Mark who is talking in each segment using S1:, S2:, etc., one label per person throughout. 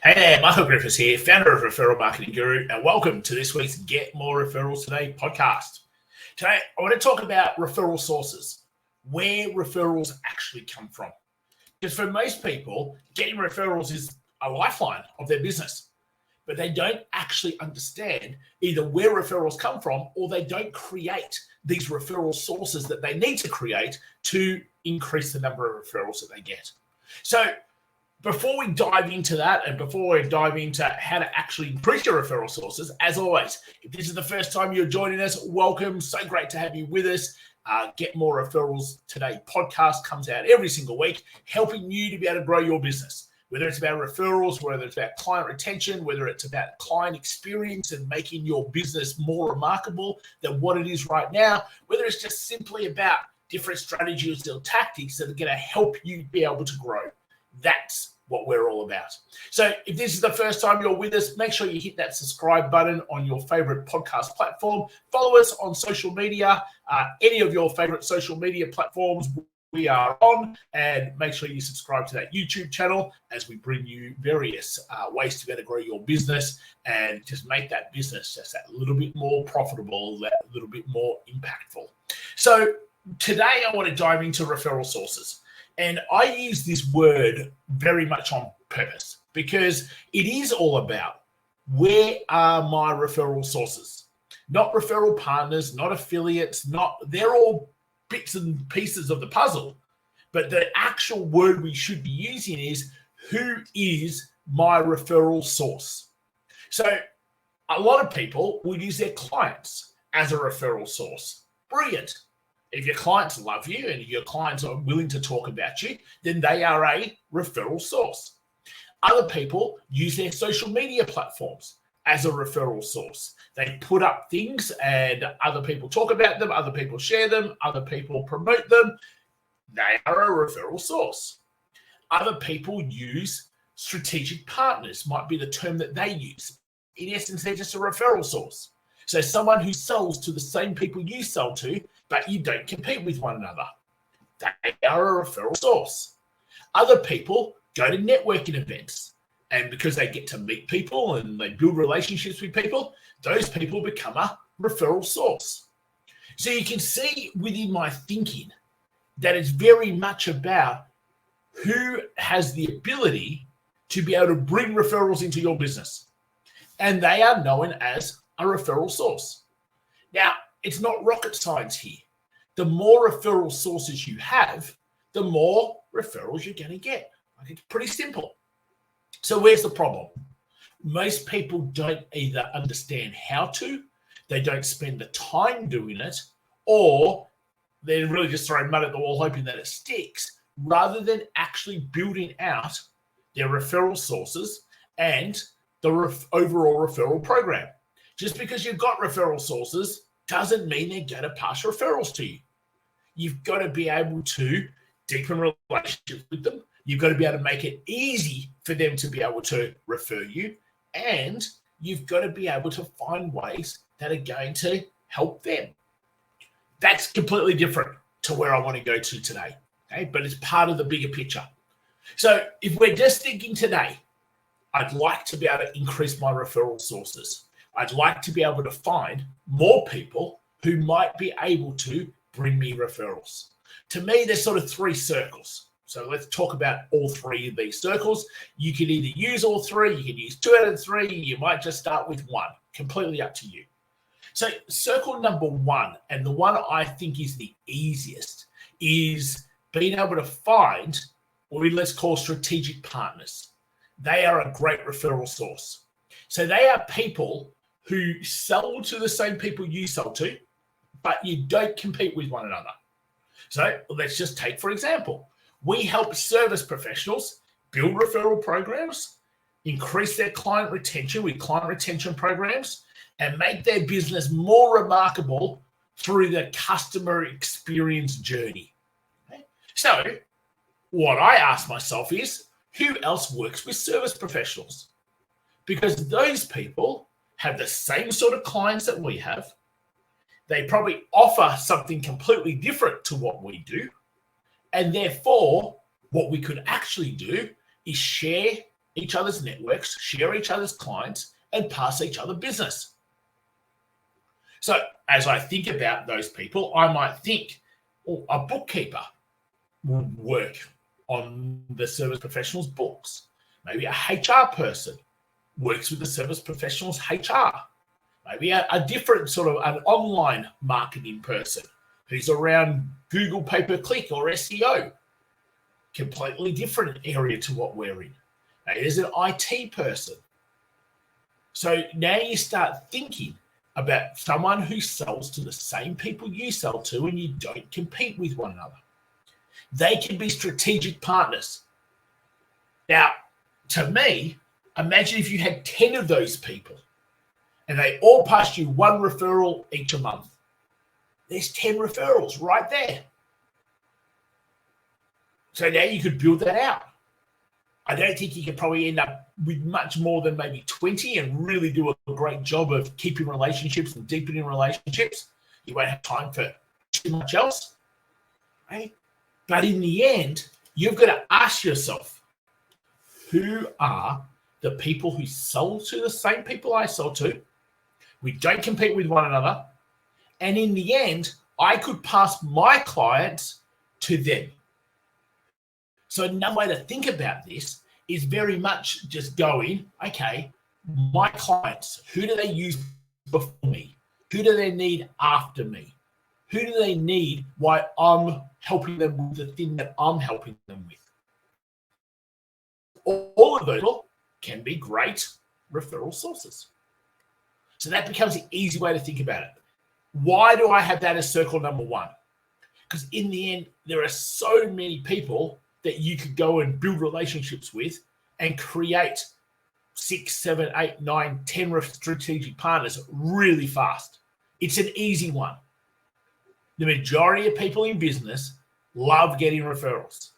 S1: Hey there, Michael Griffiths here, founder of Referral Marketing Guru, and welcome to this week's Get More Referrals Today podcast. Today, I want to talk about referral sources, where referrals actually come from. Because for most people, getting referrals is a lifeline of their business, but they don't actually understand either where referrals come from or they don't create these referral sources that they need to create to increase the number of referrals that they get. So, before we dive into that and before we dive into how to actually increase your referral sources, as always, if this is the first time you're joining us, welcome. So great to have you with us. Get More Referrals Today podcast comes out every single week, helping you to be able to grow your business. Whether it's about referrals, whether it's about client retention, whether it's about client experience and making your business more remarkable than what it is right now, whether it's just simply about different strategies or tactics that are going to help you be able to grow. That's what we're all about. So if this is the first time you're with us, make sure you hit that subscribe button on your favorite podcast platform. Follow us on social media, any of your favorite social media platforms we are on, and make sure you subscribe to that YouTube channel as we bring you various ways to be able to grow your business and just make that business just that little bit more profitable, that little bit more impactful. So today I want to dive into referral sources. And I use this word very much on purpose because it is all about where are my referral sources? Not referral partners, not affiliates, they're all bits and pieces of the puzzle. But the actual word we should be using is who is my referral source? So a lot of people will use their clients as a referral source. Brilliant. If your clients love you and your clients are willing to talk about you, then they are a referral source. Other people use their social media platforms as a referral source. They put up things and other people talk about them, other people share them, other people promote them. They are a referral source. Other people use strategic partners, might be the term that they use. In essence, they're just a referral source. So someone who sells to the same people you sell to, but you don't compete with one another. They are a referral source. Other people go to networking events, and because they get to meet people and they build relationships with people, those people become a referral source. So you can see within my thinking that it's very much about who has the ability to be able to bring referrals into your business. And they are known as a referral source. Now, it's not rocket science here. The more referral sources you have, the more referrals you're going to get. It's pretty simple. So where's the problem? Most people don't either understand how to, they don't spend the time doing it, or they're really just throwing mud at the wall hoping that it sticks, rather than actually building out their referral sources and the overall referral program. Just because you've got referral sources doesn't mean they're going to pass referrals to you. You've got to be able to deepen relationships with them. You've got to be able to make it easy for them to be able to refer you. And you've got to be able to find ways that are going to help them. That's completely different to where I want to go to today. Okay? But it's part of the bigger picture. So if we're just thinking today, I'd like to be able to increase my referral sources. I'd like to be able to find more people who might be able to bring me referrals. To me, there's sort of three circles. So let's talk about all three of these circles. You can either use all three, you can use 2 out of 3, you might just start with one. Completely up to you. So circle number 1, and the one I think is the easiest, is being able to find what let's call strategic partners. They are a great referral source. So they are people who sell to the same people you sell to, but you don't compete with one another. So let's just take, for example, we help service professionals build referral programs, increase their client retention with client retention programs, and make their business more remarkable through the customer experience journey. Okay? So what I ask myself is, who else works with service professionals? Because those people have the same sort of clients that we have. They probably offer something completely different to what we do. And therefore, what we could actually do is share each other's networks, share each other's clients, and pass each other business. So as I think about those people, I might think, oh, a bookkeeper will work on the service professional's books. Maybe a HR person works with the service professional's HR. Maybe a different sort of an online marketing person who's around Google pay-per-click or SEO. Completely different area to what we're in. Maybe there's an IT person. So now you start thinking about someone who sells to the same people you sell to and you don't compete with one another. They can be strategic partners. Now, to me, imagine if you had 10 of those people and they all passed you one referral each a month. There's 10 referrals right there. So now you could build that out. I don't think you could probably end up with much more than maybe 20 and really do a great job of keeping relationships and deepening relationships. You won't have time for too much else, right? But in the end, you've got to ask yourself, who are the people who sell to the same people I sell to? We don't compete with one another. And in the end, I could pass my clients to them. So another way to think about this is very much just going, okay, my clients, who do they use before me? Who do they need after me? Who do they need while I'm helping them with the thing that I'm helping them with? All of those can be great referral sources. So that becomes an easy way to think about it. Why do I have that as circle number one? Because in the end, there are so many people that you could go and build relationships with and create 6, 7, 8, 9, 10 strategic partners really fast. It's an easy one. The majority of people in business love getting referrals.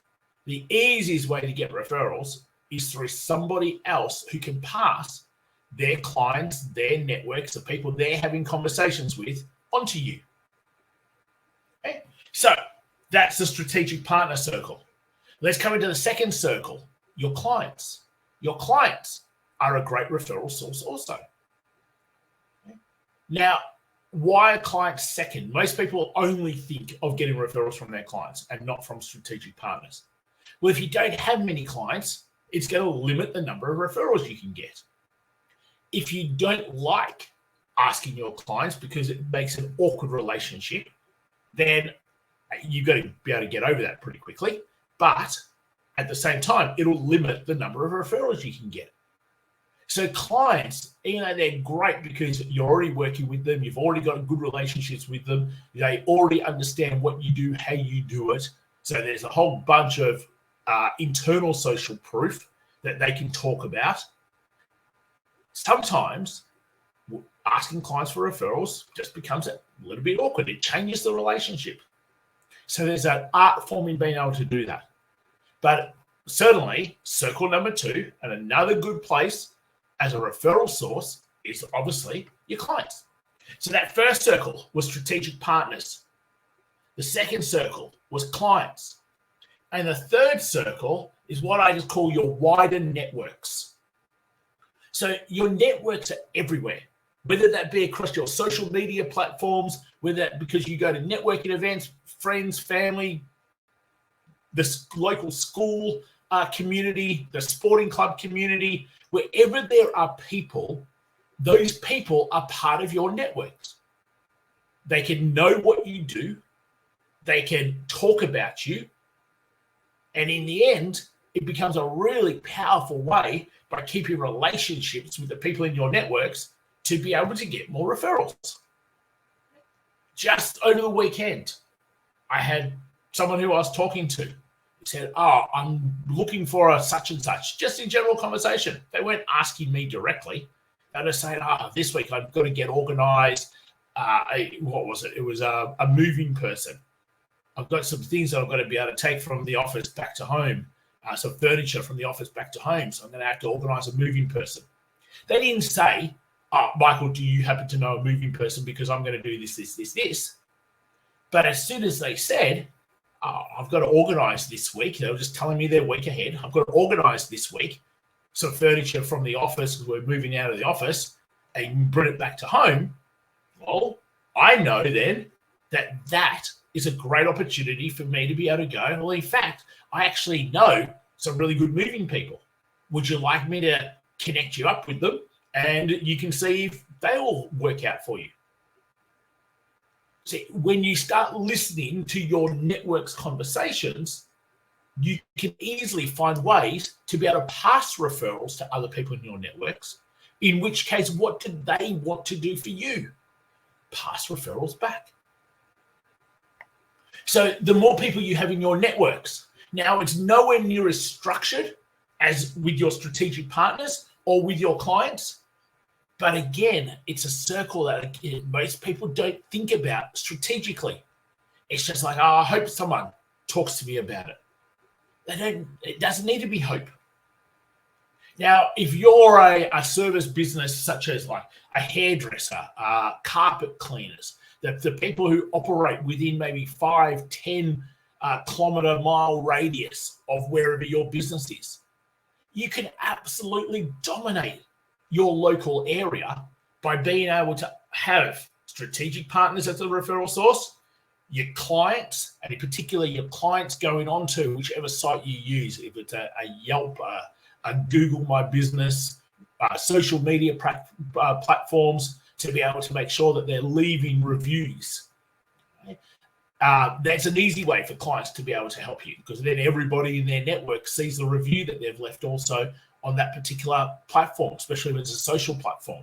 S1: The easiest way to get referrals is through somebody else who can pass their clients, their networks, the people they're having conversations with onto you. Okay? So that's the strategic partner circle. Let's come into the second circle, your clients. Your clients are a great referral source also. Okay? Now, why are clients second? Most people only think of getting referrals from their clients and not from strategic partners. Well, if you don't have many clients, it's going to limit the number of referrals you can get. If you don't like asking your clients because it makes an awkward relationship, then you've got to be able to get over that pretty quickly. But at the same time, it'll limit the number of referrals you can get. So clients, even though they're great because you're already working with them, you've already got good relationships with them, they already understand what you do, how you do it. So there's a whole bunch of internal social proof that they can talk about. Sometimes asking clients for referrals just becomes a little bit awkward. It changes the relationship. So there's an art form in being able to do that. But certainly, circle number two, and another good place as a referral source is obviously your clients. So that first circle was strategic partners. The second circle was clients. And the third circle is what I just call your wider networks. So your networks are everywhere, whether that be across your social media platforms, whether that because you go to networking events, friends, family, the local school community, the sporting club community, wherever there are people, those people are part of your networks. They can know what you do. They can talk about you. And in the end, it becomes a really powerful way by keeping relationships with the people in your networks to be able to get more referrals. Just over the weekend, I had someone who I was talking to. He said, I'm looking for a such and such, just in general conversation. They weren't asking me directly. They were saying, this week I've got to get organized. What was it? It was a moving person. I've got some things that I've got to be able to take from the office back to home, some furniture from the office back to home. So I'm going to have to organize a moving person. They didn't say, Michael, do you happen to know a moving person because I'm going to do this. But as soon as they said, I've got to organize this week, they were just telling me their week ahead. I've got to organize this week. some furniture from the office because we're moving out of the office and bring it back to home, well, I know then that is a great opportunity for me to be able to go, well, in fact, I actually know some really good moving people. Would you like me to connect you up with them? And you can see if they all work out for you. See, when you start listening to your network's conversations, you can easily find ways to be able to pass referrals to other people in your networks, in which case, what do they want to do for you? Pass referrals back. So the more people you have in your networks, now it's nowhere near as structured as with your strategic partners or with your clients. But again, it's a circle that most people don't think about strategically. It's just like, oh, I hope someone talks to me about it. It doesn't need to be hope. Now, if you're a service business such as like a hairdresser, carpet cleaners, the people who operate within maybe 5-10 kilometre mile radius of wherever your business is, you can absolutely dominate your local area by being able to have strategic partners as a referral source, your clients, and in particular your clients going on to whichever site you use, if it's a Yelp, a Google My Business, social media platforms, to be able to make sure that they're leaving reviews. That's an easy way for clients to be able to help you, because then everybody in their network sees the review that they've left also on that particular platform, especially if it's a social platform.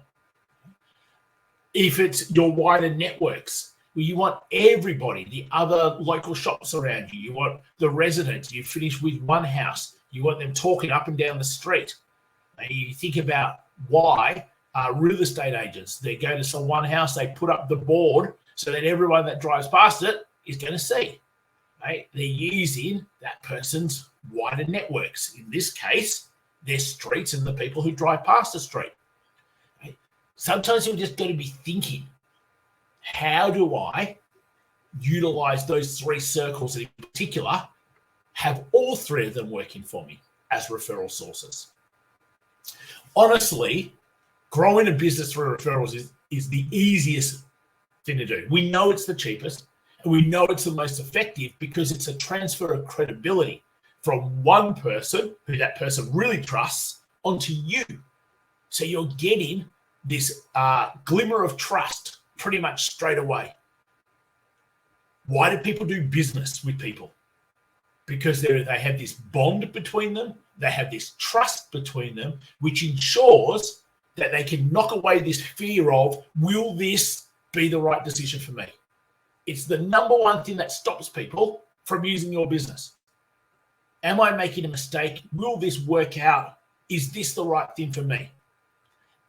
S1: If it's your wider networks, where you want everybody, the other local shops around you, you want the residents, you finish with one house, you want them talking up and down the street. And you think about why real estate agents, they go to some one house, they put up the board so that everyone that drives past it is going to see. Right? They're using that person's wider networks. In this case, their streets and the people who drive past the street. Right? Sometimes you've just got to be thinking, how do I utilize those three circles in particular, have all three of them working for me as referral sources? Honestly, growing a business through referrals is the easiest thing to do. We know it's the cheapest, and we know it's the most effective because it's a transfer of credibility from one person who that person really trusts onto you. So you're getting this glimmer of trust pretty much straight away. Why do people do business with people? Because they have this bond between them. They have this trust between them, which ensures that they can knock away this fear of, will this be the right decision for me? It's the number one thing that stops people from using your business. Am I making a mistake? Will this work out? Is this the right thing for me?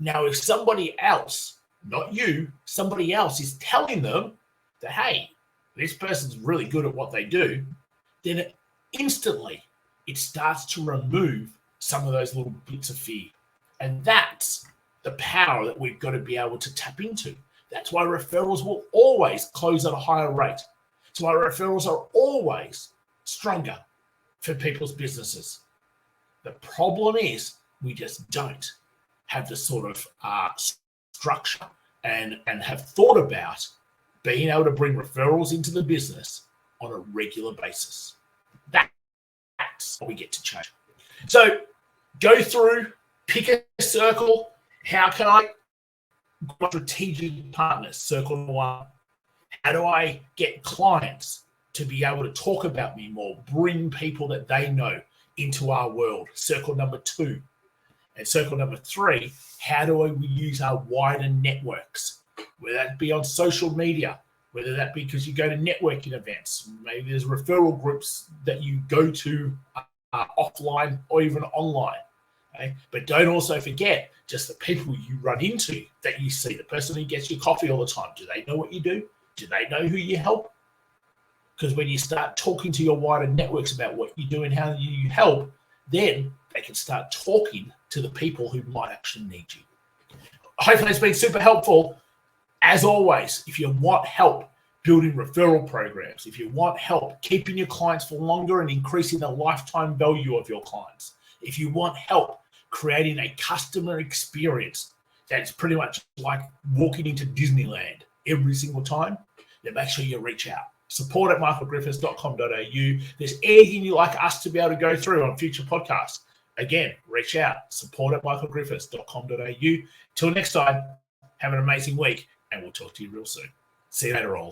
S1: Now, if somebody else, not you, somebody else is telling them that, hey, this person's really good at what they do, then instantly it starts to remove some of those little bits of fear. And that's the power that we've got to be able to tap into. That's why referrals will always close at a higher rate. That's why referrals are always stronger for people's businesses. The problem is we just don't have the sort of structure and have thought about being able to bring referrals into the business on a regular basis. That's what we get to change. So go through, pick a circle. How can I get strategic partners? Circle number one. How do I get clients to be able to talk about me more, bring people that they know into our world? Circle number two. And circle number three, how do we use our wider networks? Whether that be on social media, whether that be because you go to networking events, maybe there's referral groups that you go to offline or even online. Okay? But don't also forget just the people you run into that you see, the person who gets your coffee all the time. Do they know what you do? Do they know who you help? Because when you start talking to your wider networks about what you do and how you help, then they can start talking to the people who might actually need you. Hopefully it's been super helpful. As always, if you want help building referral programs, if you want help keeping your clients for longer and increasing the lifetime value of your clients, if you want help creating a customer experience that's pretty much like walking into Disneyland every single time, then make sure you reach out. Support at michaelgriffiths.com.au. There's anything you'd like us to be able to go through on future podcasts, again, reach out. Support at michaelgriffiths.com.au. Till next time, have an amazing week, and we'll talk to you real soon. See you later all.